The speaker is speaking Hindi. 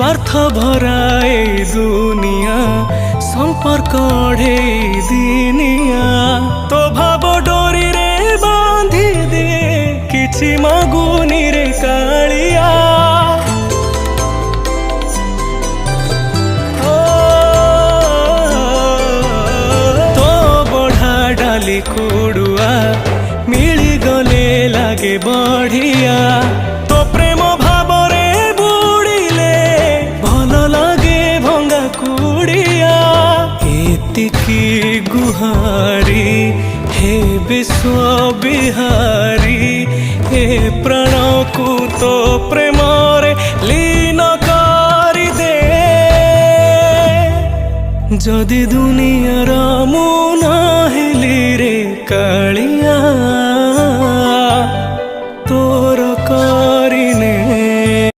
स्वार्थ भराए दुनिया संपर्क ढे दिनिया तो भाव डोरी रे बांधी दे किछि मगुनी रे कालिया तो बढ़ा डाली कुड़ुआ मिली गले लागे बढ़िया तो प्रेम भाव रे बुड़िले भल लागे भंगा कुड़िया एतिकी गुहारी हे विश्व बिहारी हे प्राण को तो प्रेम रे लीन करी दे जदि दुनियार मुना हेली रे कालिया।